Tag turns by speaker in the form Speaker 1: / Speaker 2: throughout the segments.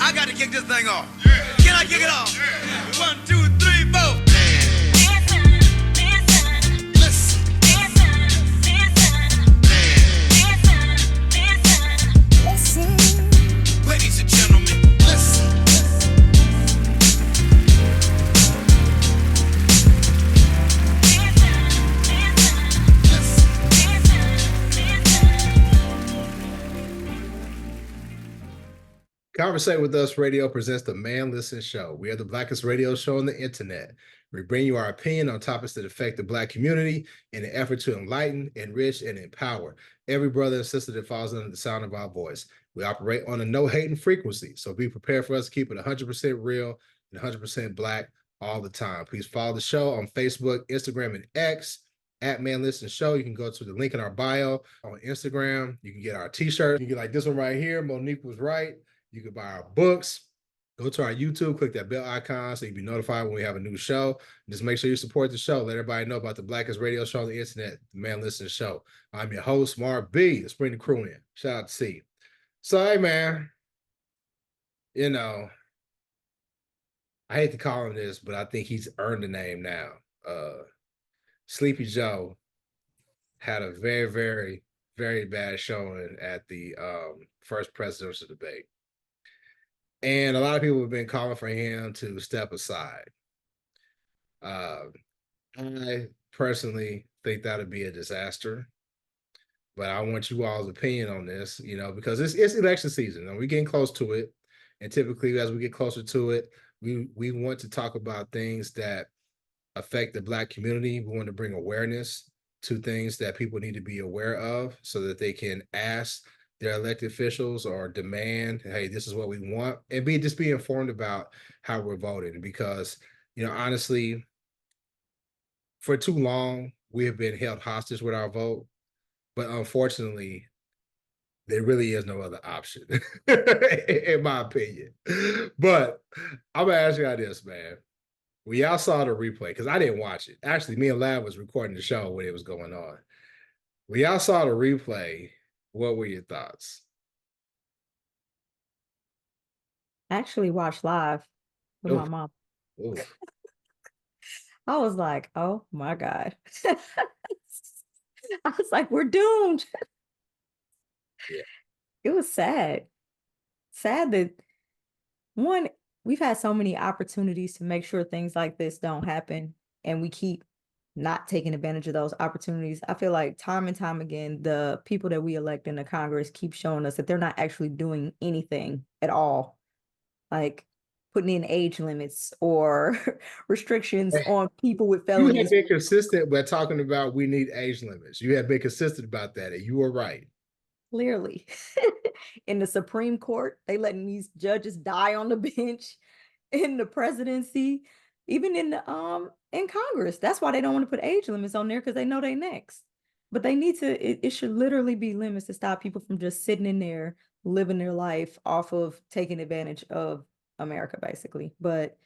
Speaker 1: I got to kick this thing off. Can I kick it off? 1, 2, 3, 4. Ladies and gentlemen, listen.
Speaker 2: Conversate with Us Radio presents the manlistenshow. We are the blackest radio show on the internet. We bring you our opinion on topics that affect the Black community in an effort to enlighten, enrich, and empower every brother and sister that falls under the sound of our voice. We operate on a no-hating frequency, so be prepared for us to keep it 100% real and 100% Black all the time. Please follow the show on Facebook, Instagram, and X at manlistenshow. You can go to the link in our bio on Instagram. You can get our t-shirt. You can get like this one right here. Monique was right. You can buy our books. Go to our YouTube, click that bell icon so you'll be notified when we have a new show. Just make sure you support the show. Let everybody know about the blackest radio show on the internet, the Man Listen Show. I'm your host, Mark B. Let's bring the crew in. Shout out to C. So, hey, man, you know, I hate to call him this, but I think he's earned the name now. Sleepy Joe had a very, very, very bad showing at the first presidential debate. And a lot of people have been calling for him to step aside. I personally think that would be a disaster. But I want you all's opinion on this, you know, because it's election season and we're getting close to it. And typically, as we get closer to it, we want to talk about things that affect the Black community. We want to bring awareness to things that people need to be aware of so that they can ask their elected officials or demand, hey, this is what we want, and be informed about how we're voting. Because, you know, honestly, for too long, we have been held hostage with our vote. But unfortunately, there really is no other option, in my opinion. But I'm gonna ask you all this, man. When y'all saw the replay, because I didn't watch it. Actually, me and Lab was recording the show when it was going on. When y'all saw the replay, what were your thoughts?
Speaker 3: I actually watched live with my mom. I was like, oh my God. I was like, we're doomed.
Speaker 2: Yeah.
Speaker 3: It was sad. Sad that, one, we've had so many opportunities to make sure things like this don't happen, and we keep not taking advantage of those opportunities. I feel like time and time again, the people that we elect in the Congress keep showing us that they're not actually doing anything at all, like putting in age limits or restrictions on people with felonies.
Speaker 2: You have been consistent by talking about we need age limits. You have been consistent about that, and you were right.
Speaker 3: Clearly. In the Supreme Court, they letting these judges die on the bench. In the presidency, even in the in Congress. That's why they don't want to put age limits on there, because they know they next. But they need to, it should literally be limits to stop people from just sitting in there, living their life off of taking advantage of America, basically. But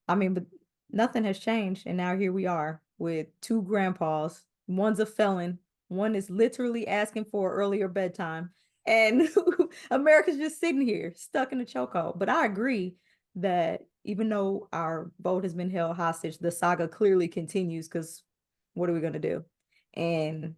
Speaker 3: I mean, but nothing has changed. And now here we are with two grandpas. One's a felon. One is literally asking for earlier bedtime. And America's just sitting here stuck in a chokehold. But I agree that even though our vote has been held hostage, the saga clearly continues, because what are we going to do? And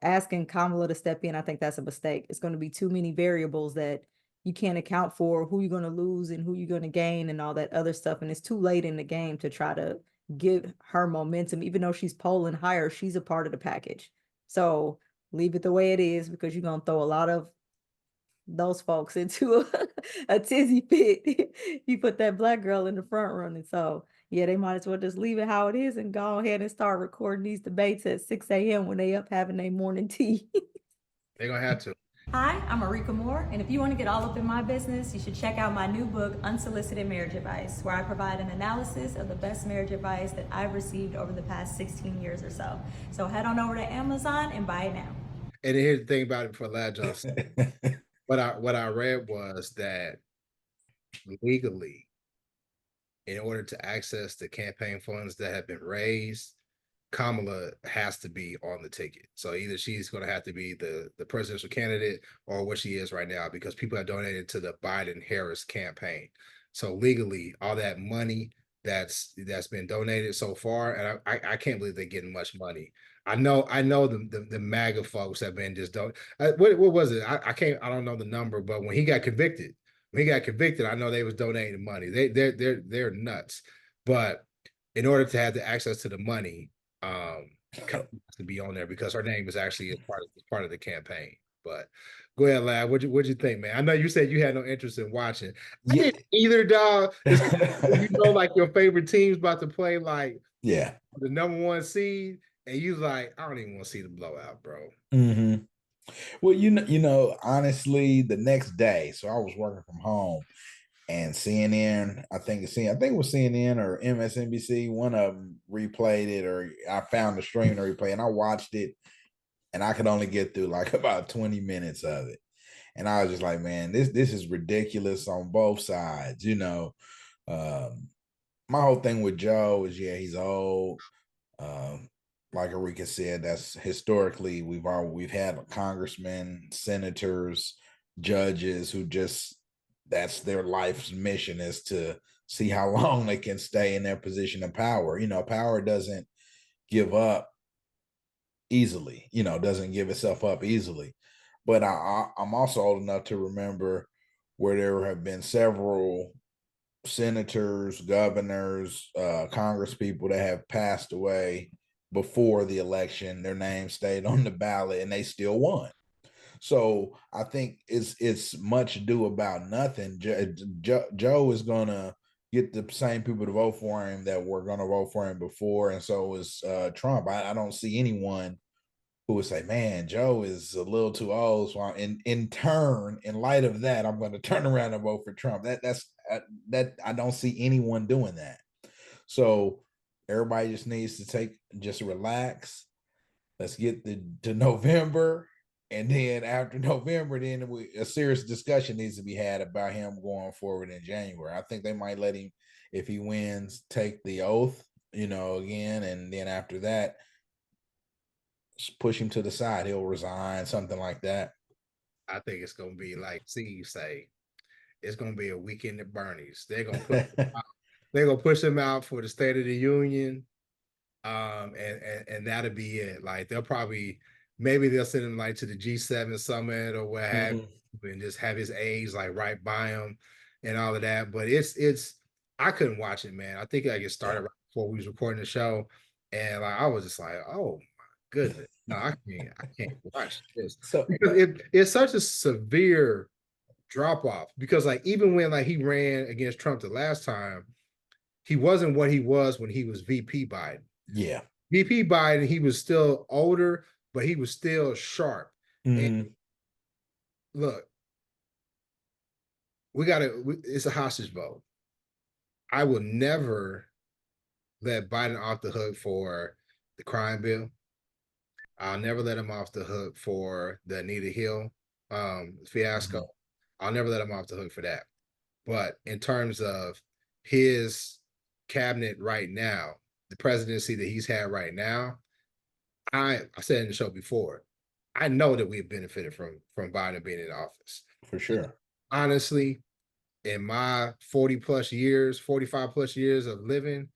Speaker 3: asking Kamala to step in, I think that's a mistake. It's going to be too many variables that you can't account for, who you're going to lose and who you're going to gain and all that other stuff. And it's too late in the game to try to give her momentum. Even though she's polling higher, she's a part of the package. So leave it the way it is, because you're going to throw a lot of those folks into a tizzy fit. You put that Black girl in the front running. So yeah, they might as well just leave it how it is and go ahead and start recording these debates at 6 a.m. when they up having their morning tea.
Speaker 2: They're gonna have to.
Speaker 3: Hi, I'm Marika Moore, and if you want to get all up in my business, you should check out my new book, Unsolicited Marriage Advice, where I provide an analysis of the best marriage advice that I've received over the past 16 years or so. So head on over to Amazon and buy it now.
Speaker 2: And here's the thing about it for Lad Johnson. What I read was that legally, in order to access the campaign funds that have been raised, Kamala has to be on the ticket. So either she's going to have to be the presidential candidate or what she is right now, because people have donated to the Biden-Harris campaign. So legally, all that money that's been donated so far, and I can't believe they're getting much money. I know the MAGA folks have been just don't. What was it? I don't know the number, but when he got convicted, I know they was donating money. They're nuts. But in order to have the access to the money, Kamala has to be on there because her name is actually a part of the campaign. But go ahead, lad. What'd you think, man? I know you said you had no interest in watching. I didn't either, dog. It's you know, like your favorite team's about to play like
Speaker 4: Yeah.
Speaker 2: the number one seed, and you like, I don't even want to see the blowout, bro.
Speaker 4: Mm-hmm. Well, you know, honestly, the next day, so I was working from home, and CNN, I think it was CNN or MSNBC, one of them replayed it, or I found the stream to replay, and I watched it, and I could only get through like about 20 minutes of it. And I was just like, man, this is ridiculous on both sides, you know. My whole thing with Joe is, yeah, he's old. Um, like Erika said, that's historically we've had congressmen, senators, judges who just that's their life's mission, is to see how long they can stay in their position of power. You know, power doesn't give up easily, you know, doesn't give itself up easily. But I'm also old enough to remember where there have been several senators, governors, Congress people that have passed away before the election. Their name stayed on the ballot and they still won. So I think it's much ado about nothing. Joe is gonna get the same people to vote for him that were gonna vote for him before, and so is Trump. I don't see anyone who would say, "Man, Joe is a little too old." So in turn, in light of that, I'm going to turn around and vote for Trump. That I don't see anyone doing that. So everybody just needs to just relax. Let's get to November, and then after November, then a serious discussion needs to be had about him going forward in January. I think they might let him, if he wins, take the oath, you know, again, and then after that, push him to the side. He'll resign, something like that.
Speaker 2: I think it's gonna be like Steve say, it's gonna be a weekend at Bernie's. They're gonna push him out for the State of the Union. And that'll be it. Like maybe they'll send him like to the G7 summit or what have you, and just have his aides like right by him and all of that. But I couldn't watch it, man. I think I get started right before we was recording the show, and like I was just like, oh my goodness, no, I can't watch this because it's such a severe drop off. Because like even when like he ran against Trump the last time, he wasn't what he was when he was VP Biden.
Speaker 4: Yeah.
Speaker 2: VP Biden, he was still older, but he was still sharp. And look, it's a hostage vote. I will never let Biden off the hook for the crime bill. I'll never let him off the hook for the Anita Hill fiasco. I'll never let him off the hook for that. But in terms of his cabinet right now, the presidency that he's had right now, I said in the show before, I know that we've benefited from Biden being in office.
Speaker 4: For sure.
Speaker 2: Honestly, in my 45 plus years of living,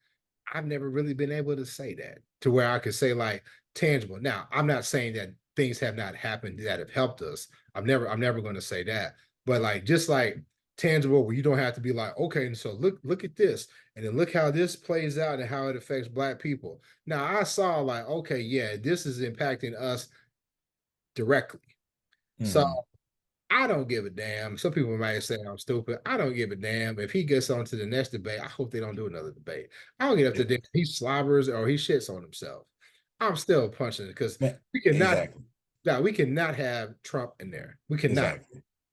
Speaker 2: I've never really been able to say that to where I could say like tangible. Now, I'm not saying that things have not happened that have helped us. I'm never going to say that. But like just like tangible, where you don't have to be like, okay, and so look at this, and then look how this plays out and how it affects Black people. Now I saw like, okay, yeah, this is impacting us directly. So I don't give a damn. Some people might say I'm stupid. I don't give a damn. If he gets on to the next debate, I hope they don't do another debate. I don't get up to this. He slobbers or he shits on himself. I'm still punching it because we cannot. No, we cannot have Trump in there. We cannot.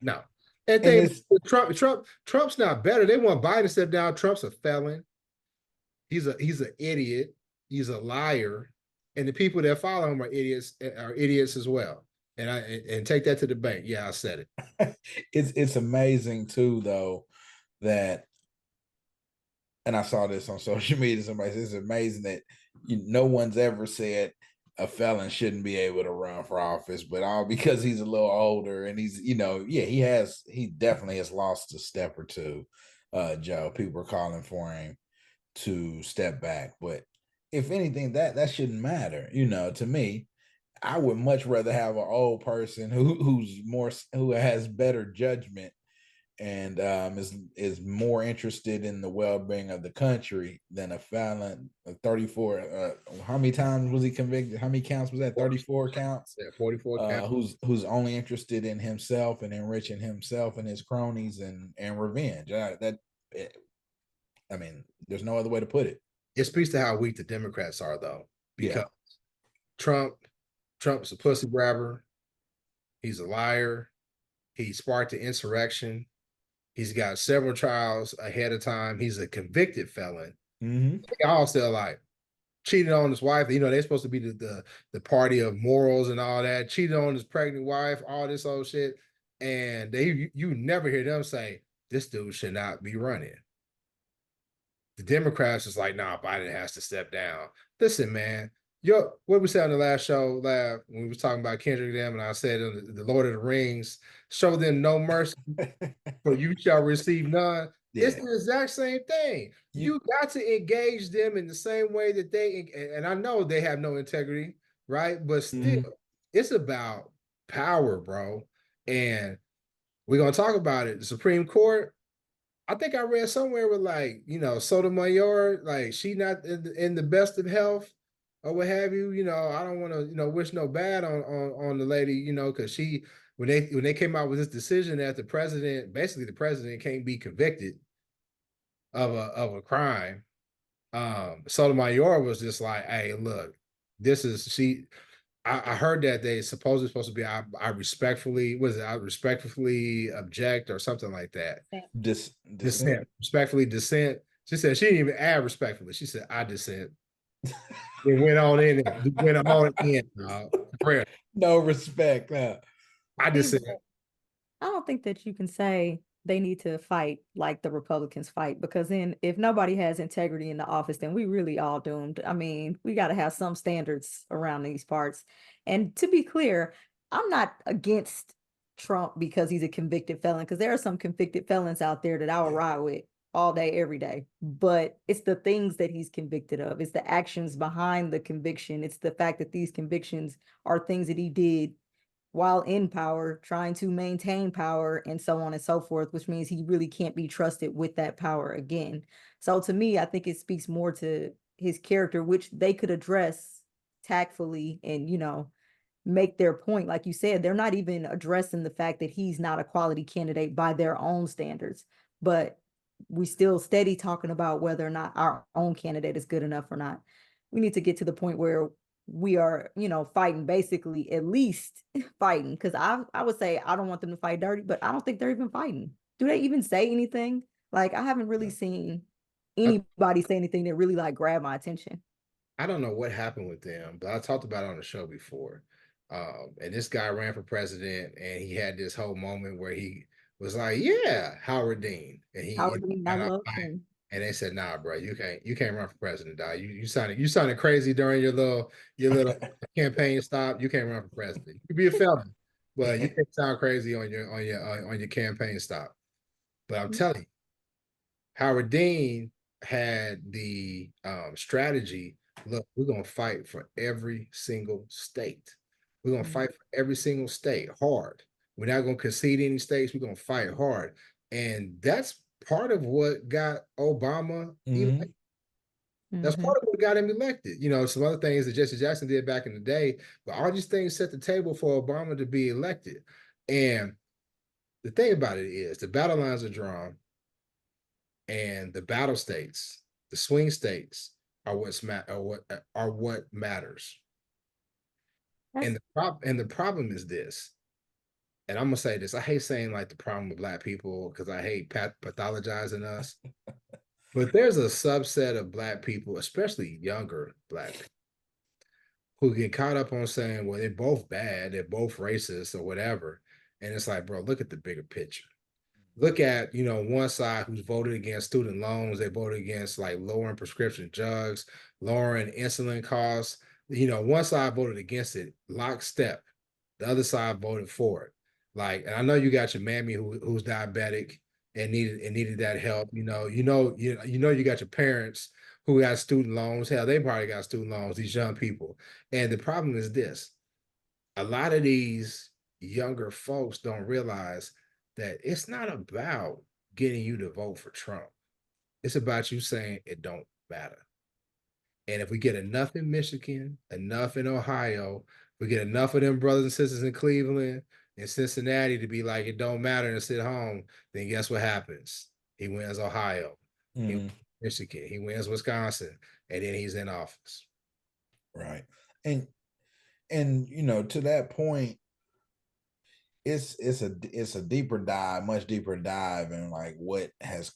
Speaker 2: No. And Trump's not better. They want Biden to step down. Trump's a felon. He's an idiot. He's a liar. And the people that follow him are idiots as well. And take that to the bank. Yeah, I said
Speaker 4: it. It's amazing too, though, that, and I saw this on social media. Somebody says it's amazing that no one's ever said a felon shouldn't be able to run for office, but all because he's a little older and he's, he definitely has lost a step or two. Joe, people are calling for him to step back, but if anything, that shouldn't matter. To me, I would much rather have an old person who has better judgment and is more interested in the well-being of the country than a felon. 34. How many times was he convicted? How many counts was that? 34 counts.
Speaker 2: Yeah, 44 counts.
Speaker 4: Who's only interested in himself and enriching himself and his cronies and revenge. There's no other way to put it.
Speaker 2: It speaks to how weak the Democrats are, though, because
Speaker 4: Yeah.
Speaker 2: Trump's a pussy grabber. He's a liar. He sparked the insurrection. He's got several trials ahead of time. He's a convicted felon.
Speaker 4: Mm-hmm.
Speaker 2: They all still like cheated on his wife. They're supposed to be the party of morals and all that. Cheated on his pregnant wife, all this old shit. And you never hear them say, this dude should not be running. The Democrats is like, nah, Biden has to step down. Listen, man, what we said on the last show, when we was talking about Kendrick them, and I said the Lord of the Rings, show them no mercy, for you shall receive none. Yeah. It's the exact same thing. You got to engage them in the same way that and I know they have no integrity, right? But still, it's about power, bro. And we're gonna talk about it. The Supreme Court, I think I read somewhere with Sotomayor, like she not in the best of health or what have you. I don't want to wish no bad on the lady, because when they came out with this decision that the president can't be convicted of a crime. Sotomayor was just like, hey, look, I heard that they supposedly supposed to be I respectfully object or something like that. Dissent. Respectfully dissent. She said she didn't even add respectfully. She said I dissent. It went on in it. Went on in. Prayer.
Speaker 4: No respect.
Speaker 2: I dissent.
Speaker 3: I don't think that you can say they need to fight like the Republicans fight, because then if nobody has integrity in the office, then we really all doomed. I mean, we got to have some standards around these parts. And to be clear, I'm not against Trump because he's a convicted felon, because there are some convicted felons out there that I will ride with all day, every day. But it's the things that he's convicted of. It's the actions behind the conviction. It's the fact that these convictions are things that he did while in power, trying to maintain power and so on and so forth, which means he really can't be trusted with that power again. So to me, I think it speaks more to his character, which they could address tactfully and, make their point. Like you said, they're not even addressing the fact that he's not a quality candidate by their own standards, but we still steady talking about whether or not our own candidate is good enough or not. We need to get to the point where we are, fighting, basically, at least fighting. Because I would say I don't want them to fight dirty, but I don't think they're even fighting. Do they even say anything? Like, I haven't really seen anybody say anything that really grabbed my attention.
Speaker 2: I don't know what happened with them, but I talked about it on the show before. And this guy ran for president, and he had this whole moment where he was like, "Yeah, Howard Dean," and
Speaker 3: Howard Dean, I love him.
Speaker 2: And they said, "Nah, bro, you can't run for president, dog. You sounded crazy during your little campaign stop. You can't run for president. You can be a felon, but you can't sound crazy on your campaign stop." But I'm telling you, Howard Dean had the strategy. Look, we're gonna fight for every single state. We're gonna fight for every single state hard. We're not gonna concede any states. We're gonna fight hard, and that's part of what got Obama elected. That's part of what got him elected. Some other things that Jesse Jackson did back in the day, but all these things set the table for Obama to be elected. And the thing about it is the battle lines are drawn, and the battle states, the swing states, are what matters. And the problem is this. And I'm gonna say this. I hate saying the problem with Black people because I hate pathologizing us. But there's a subset of Black people, especially younger Black people, who get caught up on saying, well, they're both bad, they're both racist or whatever. And it's like, bro, look at the bigger picture. look at, one side who's voted against student loans, they voted against like lowering prescription drugs, lowering insulin costs. One side voted against it, lockstep. The other side voted for it. Like, and I know you got your mammy who's diabetic and needed that help. You got your parents who got student loans. Hell, they probably got student loans, these young people. And the problem is this: a lot of these younger folks don't realize that it's not about getting you to vote for Trump. It's about you saying it don't matter. And if we get enough in Michigan, enough in Ohio, we get enough of them brothers and sisters in Cleveland and Cincinnati to be like, it don't matter and sit home, then guess what happens? He wins Ohio, he wins Michigan, he wins Wisconsin, and then he's in office.
Speaker 4: Right. And to that point, it's a deeper dive, much deeper dive, and like what has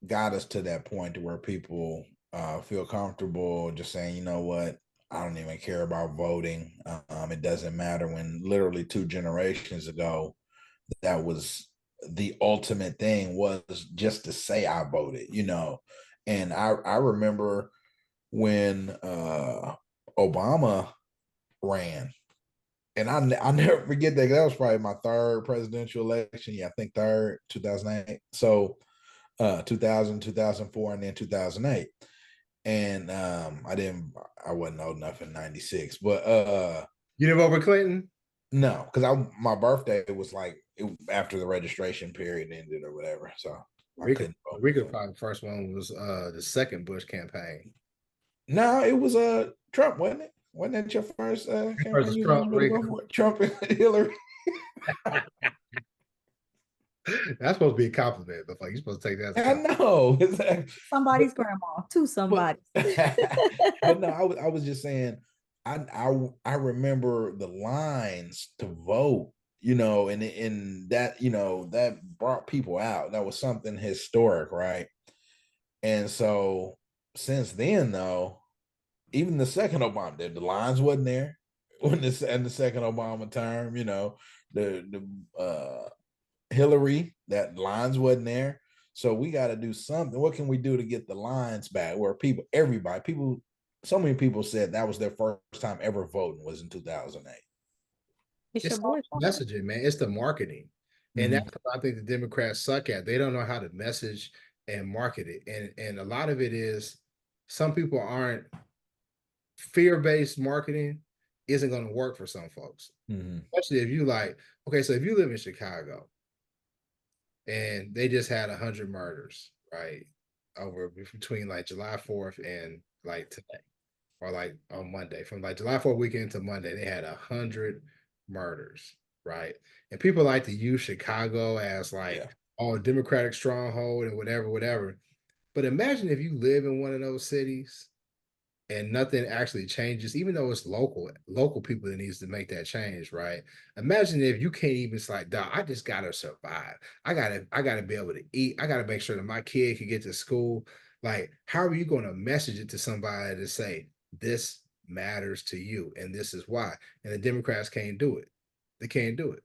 Speaker 4: got us to that point to where people feel comfortable just saying, you know what, I don't even care about voting. It doesn't matter, when literally 2 generations ago, that was the ultimate thing, was just to say I voted, And I remember when Obama ran, and I never forget that was probably my 3rd presidential election. Yeah, I think 3rd, 2008. So 2000, 2004, and then 2008. And I wasn't old enough in 96, but
Speaker 2: you didn't vote for Clinton?
Speaker 4: No, because my birthday was like after the registration period ended or whatever. So
Speaker 2: Rika probably the first one was the second Bush campaign.
Speaker 4: No, it was Trump, wasn't it? Wasn't that your first campaign? You Trump and Hillary.
Speaker 2: That's supposed to be a compliment, but like you're supposed to take that.
Speaker 4: I know.
Speaker 3: Somebody's grandma, to somebody.
Speaker 4: But no, I was just saying, I remember the lines to vote, and that, that brought people out. That was something historic, right? And so since then, though, even the second Obama, the lines wasn't there when the second Obama term, the Hillary, that lines wasn't there. So we got to do something. What can we do to get the lines back? Where so many people said that was their first time ever voting was in 2008.
Speaker 3: It's
Speaker 2: your boy messaging, man. It's the marketing. And that's what I think the Democrats suck at. They don't know how to message and market it. And a lot of it is some people aren't fear-based marketing isn't going to work for some folks. Especially if you okay, so if you live in Chicago and they just had 100 murders, right? Over between like July 4th and like today, or like on Monday, from like July 4th weekend to Monday, they had 100 murders, right? And people like to use Chicago as like, a Democratic stronghold and whatever. But imagine if you live in one of those cities and nothing actually changes, even though it's local people that needs to make that change, right? Imagine if you can't even like, dog, I just gotta survive. I gotta be able to eat. I gotta make sure that my kid can get to school. Like, how are you going to message it to somebody to say this matters to you and this is why? And the Democrats can't do it. They can't do it.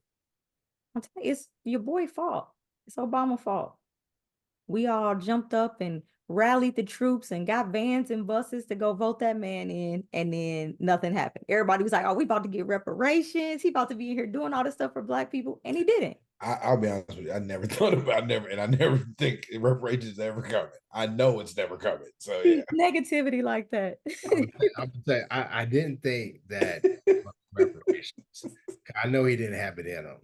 Speaker 3: I'm telling you, it's your boy's fault. It's Obama's fault. We all jumped up and rallied the troops and got vans and buses to go vote that man in, and then nothing happened. Everybody was like, oh, we about to get reparations. He about to be in here doing all this stuff for Black people, and he didn't.
Speaker 4: I'll be honest with you. I never thought about I never think reparations ever coming. I know it's never coming. So yeah.
Speaker 3: Negativity like that.
Speaker 2: I'm saying I didn't think that reparations. I know he didn't have it in him,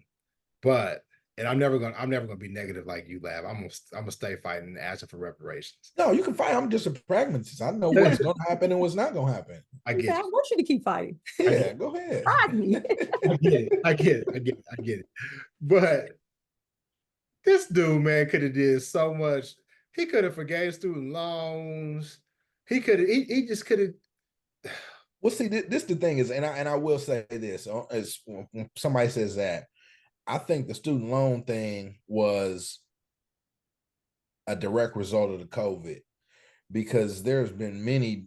Speaker 2: but I'm never gonna be negative like you, Lab. I'm gonna stay fighting and asking for reparations.
Speaker 4: No, you can fight. I'm just a pragmatist. I know what's gonna happen and what's not gonna happen.
Speaker 2: I get
Speaker 3: I want you to keep fighting.
Speaker 4: Yeah, go ahead.
Speaker 2: I get it. But this dude, man, could have did so much. He could have forgave student loans. He just could have.
Speaker 4: Well, see, this the thing is, and I will say this, as when somebody says that, I think the student loan thing was a direct result of the COVID, because there's been many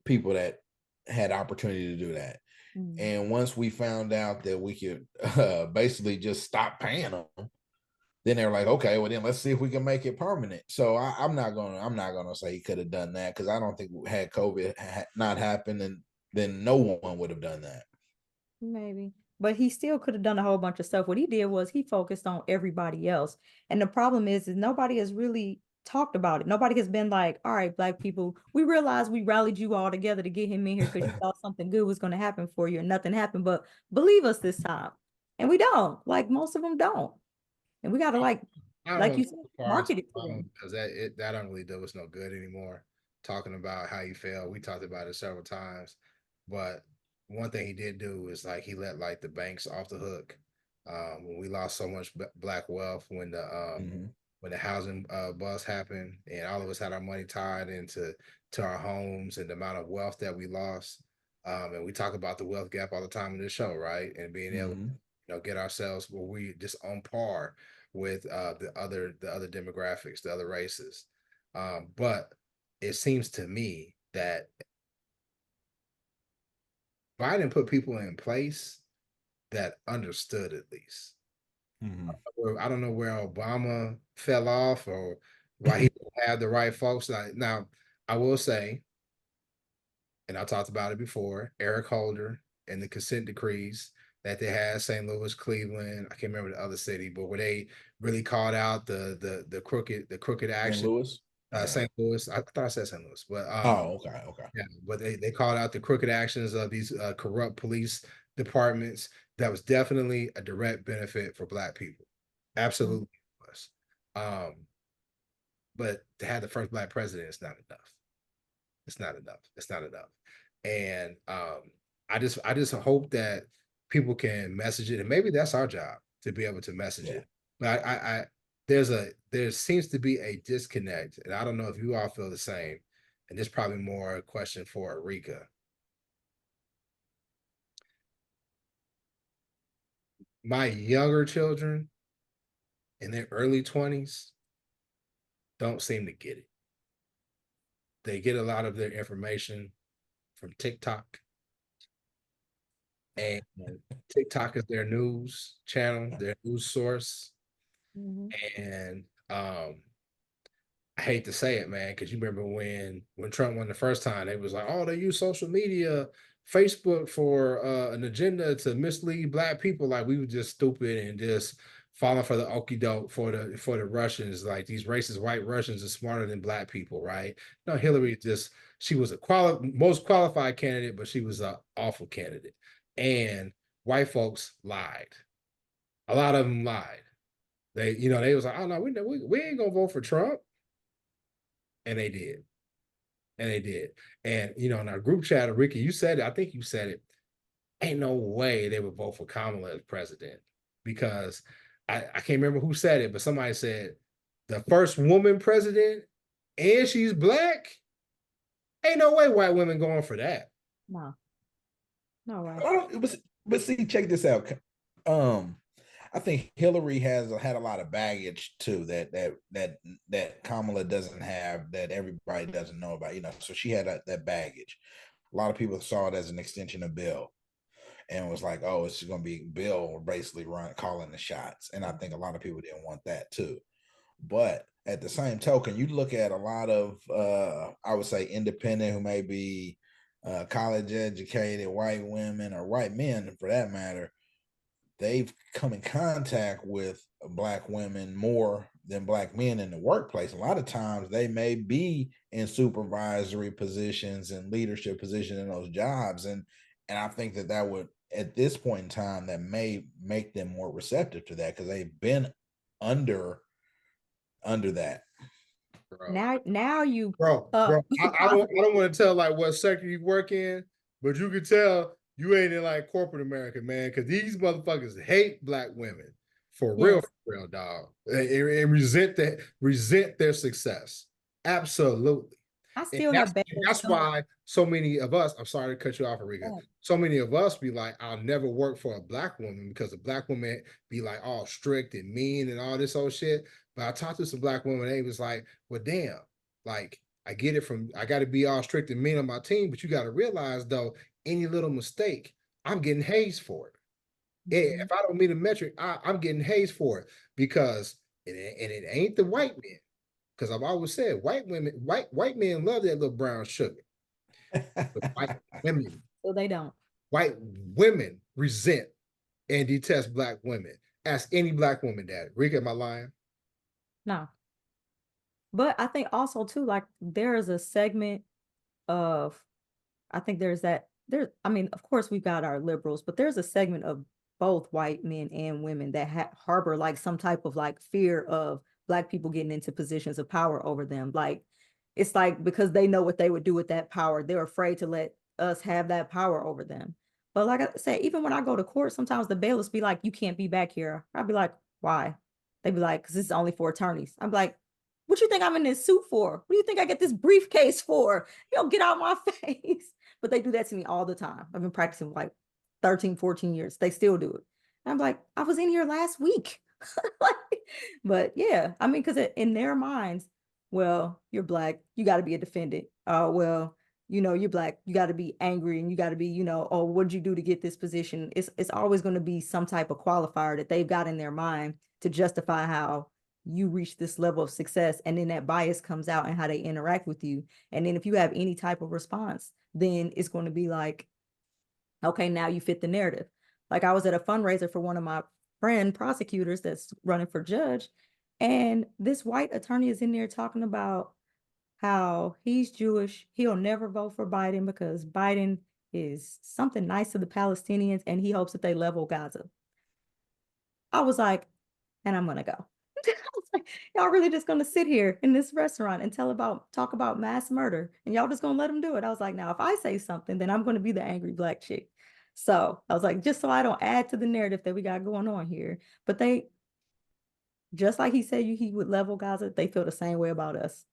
Speaker 4: people that had opportunity to do that.
Speaker 3: Mm.
Speaker 4: And once we found out that we could basically just stop paying them, then they're like, okay, well then let's see if we can make it permanent. So I'm not gonna say he could have done that, because I don't think had COVID not happened, and then no one would have done that.
Speaker 3: Maybe. But he still could have done a whole bunch of stuff. What he did was he focused on everybody else. And the problem is nobody has really talked about it. Nobody has been like, all right, Black people, we realized we rallied you all together to get him in here because you thought something good was going to happen for you and nothing happened. But believe us this time. And we don't. Like most of them don't. And we got to
Speaker 2: I don't
Speaker 3: like
Speaker 2: know
Speaker 3: you said, market it to them.
Speaker 2: because that don't really do us no good anymore. Talking about how you felt, we talked about it several times, but one thing he did do is like he let like the banks off the hook. When we lost so much black wealth when the housing bust happened, and all of us had our money tied into our homes and the amount of wealth that we lost. And we talk about the wealth gap all the time in this show, right? And being able to get ourselves where we just on par with the other demographics, the other races. But it seems to me that Biden put people in place that understood at least. I don't know where Obama fell off or why he didn't have the right folks. Now, I will say, and I talked about it before, Eric Holder and the consent decrees that they had, St. Louis, Cleveland, I can't remember the other city, but where they really called out the crooked
Speaker 4: St.
Speaker 2: action.
Speaker 4: Louis.
Speaker 2: St. Louis. I thought I said St. Louis, but
Speaker 4: Okay.
Speaker 2: yeah, but they called out the crooked actions of these corrupt police departments. That was definitely a direct benefit for Black people. Absolutely was. But to have the first Black president is not enough. It's not enough. It's not enough. And I just hope that people can message it, and maybe that's our job to be able to message it. But there seems to be a disconnect, and I don't know if you all feel the same. And this is probably more a question for Arika. My younger children in their early 20s don't seem to get it. They get a lot of their information from TikTok. And TikTok is their news channel, their news source. And I hate to say it, man, because you remember when Trump won the first time, they was like, oh, they use social media, Facebook for an agenda to mislead Black people. Like we were just stupid and just falling for the okie doke for the Russians. Like these racist white Russians are smarter than Black people, right? No, Hillary she was a most qualified candidate, but she was an awful candidate. And white folks lied. A lot of them lied. They was like, oh no, we ain't gonna vote for Trump. And they did. And they did. And in our group chat, Ricky, you said it, I think you said it. Ain't no way they would vote for Kamala as president. Because I can't remember who said it, but somebody said the first woman president and she's Black. Ain't no way white women going for that.
Speaker 3: No. No way.
Speaker 4: But see, check this out. I think Hillary has had a lot of baggage too that Kamala doesn't have, that everybody doesn't know about. So she had that baggage. A lot of people saw it as an extension of Bill, and was like, "Oh, it's going to be Bill basically calling the shots." And I think a lot of people didn't want that too. But at the same token, you look at a lot of, I would say, independent who may be college educated white women or white men for that matter. They've come in contact with Black women more than Black men in the workplace. A lot of times they may be in supervisory positions and leadership positions in those jobs. And I think that would, at this point in time, that may make them more receptive to that because they've been under that.
Speaker 3: Bro. Now you
Speaker 2: bro, I don't want to tell like what sector you work in, but you can tell you ain't in like corporate America, man, because these motherfuckers hate Black women for real, dog, and resent their success. Absolutely.
Speaker 3: I still have
Speaker 2: that's why so many of us, I'm sorry to cut you off, Arika. So many of us be like, I'll never work for a Black woman because a Black woman be like all strict and mean and all this old shit. But I talked to some Black women, they was like, well, damn, like I get it I got to be all strict and mean on my team, but you got to realize though, any little mistake I'm getting hazed for it.
Speaker 3: Mhm.
Speaker 2: If I don't meet a metric, I'm getting hazed for it because it ain't the white men. Because I've always said white men love that little brown sugar. But women,
Speaker 3: So they don't.
Speaker 2: white women resent and detest black women. Ask any black woman that. Rika, am I lying?
Speaker 3: No. But I think also too, like there is a segment of, I think there's that there. I mean, of course we've got our liberals, but there's a segment of both white men and women that harbor like some type of like fear of black people getting into positions of power over them. Like it's like because they know what they would do with that power, they're afraid to let us have that power over them. But like I say, even when I go to court, sometimes the bailiffs be like, "You can't be back here." I'd be like, "Why?" They'd be like, "Because this is only for attorneys." I'm like, "What you think I'm in this suit for? What do you think I get this briefcase for? Get out my face." But they do that to me all the time. I've been practicing like 13, 14 years. They still do it. And I'm like, I was in here last week. Like, but yeah, I mean, because in their minds, well, you're black, you got to be a defendant. Oh, well, you're black, you got to be angry and you got to be, oh, what'd you do to get this position? It's always going to be some type of qualifier that they've got in their mind to justify how you reach this level of success. And then that bias comes out and how they interact with you. And then if you have any type of response, then it's going to be like, okay, now you fit the narrative. Like I was at a fundraiser for one of my friend prosecutors that's running for judge, and this white attorney is in there talking about how he's Jewish. He'll never vote for Biden because Biden is something nice to the Palestinians and he hopes that they level Gaza. I was like, and I'm gonna go. I was like, y'all really just gonna sit here in this restaurant and talk about mass murder and y'all just gonna let them do it? I was like, now if I say something, then I'm gonna be the angry black chick. So I was like, just so I don't add to the narrative that we got going on here. But they, just like he said he would level Gaza, they feel the same way about us.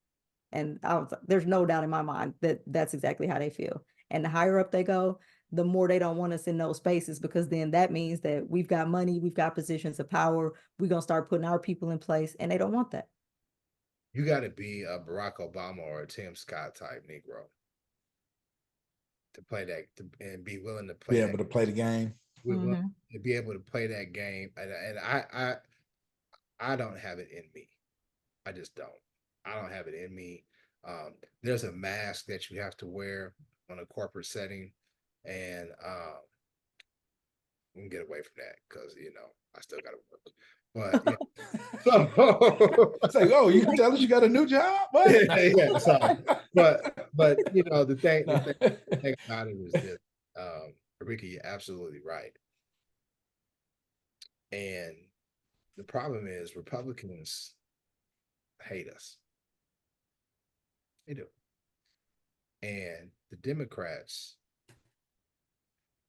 Speaker 3: And I was like, there's no doubt in my mind that that's exactly how they feel. And the higher up they go, the more they don't want us in those spaces because then that means that we've got money, we've got positions of power, we're gonna start putting our people in place, and they don't want that.
Speaker 2: You got to be a Barack Obama or a Tim Scott type Negro to play that and be willing to play
Speaker 4: Be
Speaker 2: that.
Speaker 4: able to play the game.
Speaker 2: To be able to play that game, and I don't have it in me. I just don't. I don't have it in me. There's a mask that you have to wear on a corporate setting, and we can get away from that because I still got to work. But yeah,
Speaker 4: It's like, oh, you can tell us you got a new job. What?
Speaker 2: yeah. Sorry, but the thing
Speaker 4: No.
Speaker 2: about it is this, Ricky, you're absolutely right, and the problem is Republicans hate us. They do. And the Democrats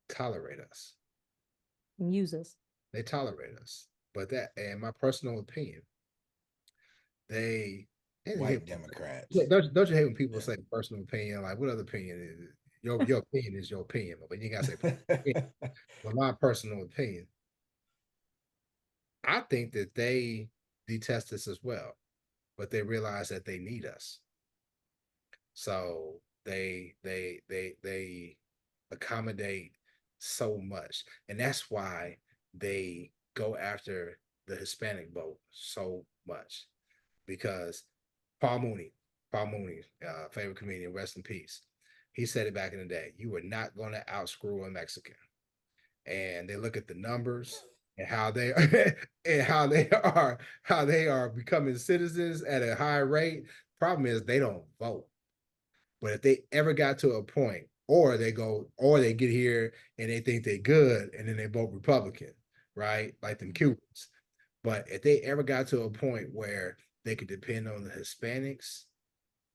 Speaker 2: tolerate us.
Speaker 3: And use us.
Speaker 2: They tolerate us. But that, in my personal opinion, they
Speaker 4: White Democrats.
Speaker 2: Don't you hate when people say personal opinion? Like, what other opinion is it? Your opinion is your opinion, but you gotta say well, my personal opinion. I think that they detest us as well, but they realize that they need us. So they accommodate so much. And that's why they go after the Hispanic vote so much. Because Paul Mooney, favorite comedian, rest in peace. He said it back in the day. You are not going to outscrew a Mexican. And they look at the numbers and how they and how they are becoming citizens at a high rate. Problem is they don't vote. But if they ever got to a point, or they get here and they think they're good, and then they vote Republican, right? Like them Cubans. But if they ever got to a point where they could depend on the Hispanics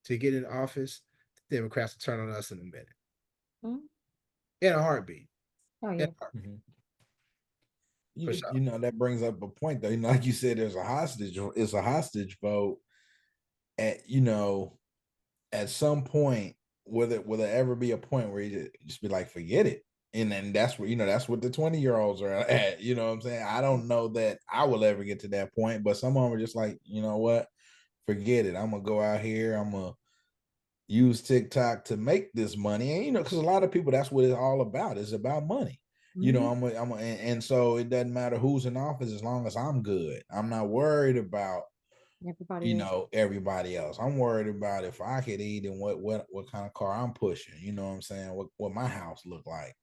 Speaker 2: to get in office, the Democrats will turn on us in a minute, in a heartbeat.
Speaker 3: Oh yeah.
Speaker 4: That brings up a point though. Like you said, it's a hostage vote. At some point, will there ever be a point where you just be like, forget it? And then that's where that's what the 20-year-olds are at. You know what I'm saying? I don't know that I will ever get to that point, but some of them are just like, you know what? Forget it. I'm gonna go out here. I'm gonna use TikTok to make this money. And because a lot of people, that's what it's all about. It's about money. You know, and so it doesn't matter who's in office as long as I'm good. I'm not worried about
Speaker 3: everybody else.
Speaker 4: everybody else. I'm worried about if I could eat and what kind of car I'm pushing. You know what I'm saying? What my house look like.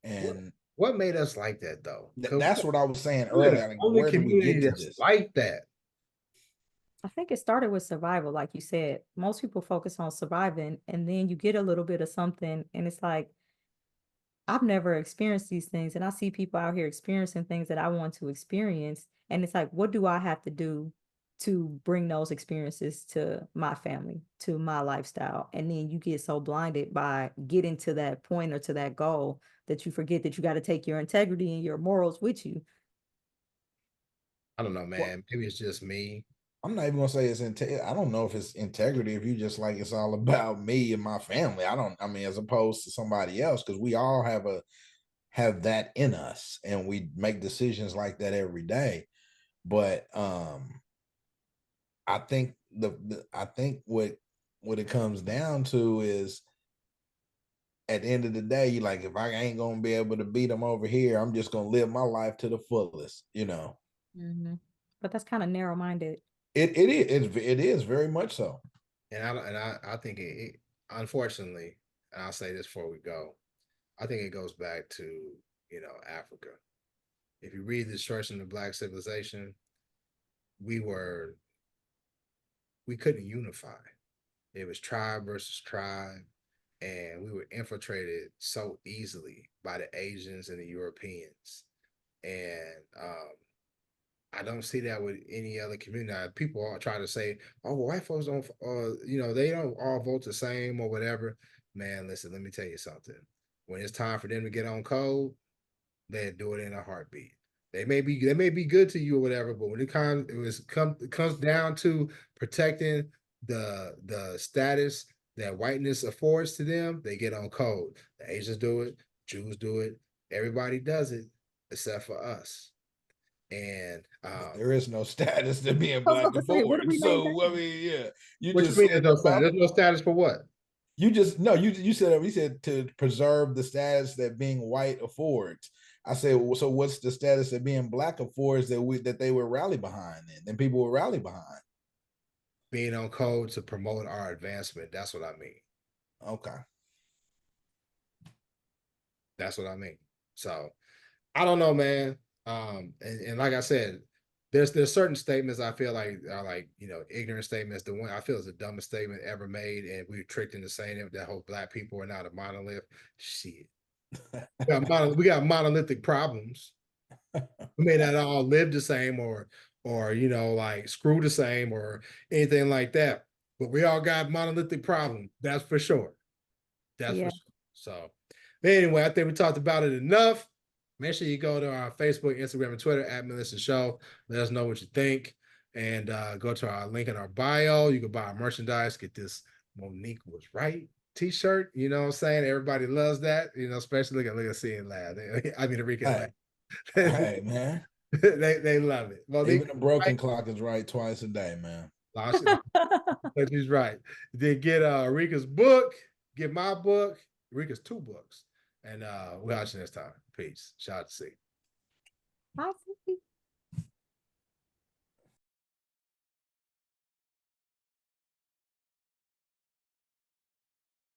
Speaker 4: And
Speaker 2: what made us like that though?
Speaker 4: That's what I was saying
Speaker 2: We're
Speaker 4: earlier.
Speaker 2: the
Speaker 4: Like,
Speaker 2: only
Speaker 4: where do we
Speaker 2: community
Speaker 4: get to
Speaker 2: that's
Speaker 4: this?
Speaker 2: like that.
Speaker 3: I think it started with survival, like you said. Most people focus on surviving, and then you get a little bit of something, and it's like, I've never experienced these things, and I see people out here experiencing things that I want to experience. And it's like, what do I have to do to bring those experiences to my family, to my lifestyle? And then you get so blinded by getting to that point or to that goal that you forget that you got to take your integrity and your morals with you.
Speaker 2: I don't know, man. Maybe it's just me.
Speaker 4: I'm not even gonna say it's I don't know if it's integrity. If you just like it's all about me and my family. I mean, as opposed to somebody else, because we all have that in us, and we make decisions like that every day. But I think I think what it comes down to is, at the end of the day, you like, if I ain't gonna be able to beat them over here, I'm just gonna live my life to the fullest.
Speaker 3: But that's kind of narrow minded.
Speaker 4: It is very much so.
Speaker 2: And I think it unfortunately, and I'll say this before we go, I think it goes back to, Africa. If you read the destruction of Black civilization, we couldn't unify. It was tribe versus tribe, and we were infiltrated so easily by the Asians and the Europeans. And I don't see that with any other community. Now, people all try to say, "Oh, well, white folks don't, they don't all vote the same or whatever." Man, listen, let me tell you something. When it's time for them to get on code, they do it in a heartbeat. They may be good to you or whatever, but when it comes down to protecting the status that whiteness affords to them, they get on code. The Asians do it, Jews do it, everybody does it except for us. And
Speaker 4: there is no status to being
Speaker 3: I was
Speaker 4: Black
Speaker 3: about to say, what do
Speaker 4: afford.
Speaker 3: we
Speaker 4: So
Speaker 3: maintain?
Speaker 4: I mean, yeah, you
Speaker 2: what
Speaker 4: just
Speaker 2: you mean
Speaker 4: said
Speaker 2: there's no status? There's no status for what?
Speaker 4: You just no, you said to preserve the status that being white affords. I said, well, so what's the status that being Black affords that they would rally behind, and people would rally behind?
Speaker 2: Being on code to promote our advancement. That's what I mean.
Speaker 4: Okay.
Speaker 2: That's what I mean. So I don't know, man. And like I said, there's certain statements I feel like are like, ignorant statements. The one I feel is the dumbest statement ever made, and we were tricked into saying that whole Black people are not a monolith. Shit. We got monolithic problems. We may not all live the same or like screw the same or anything like that. But we all got monolithic problems. That's for sure. That's for sure. So anyway, I think we talked about it enough. Make sure you go to our Facebook, Instagram, and Twitter at Melissa Show. Let us know what you think. And go to our link in our bio. You can buy our merchandise, get this Monique Was Right t-shirt. You know what I'm saying? Everybody loves that, especially look at seeing laugh. I mean Enrique laugh.
Speaker 4: Hey man.
Speaker 2: they love it. Monique,
Speaker 4: even a broken clock is right twice a day, man.
Speaker 2: She's right. Then get Rika's book, get my book, Rika's 2 books. And we'll watch you next time. Peace. Shout out to C.
Speaker 3: Bye, Sophie.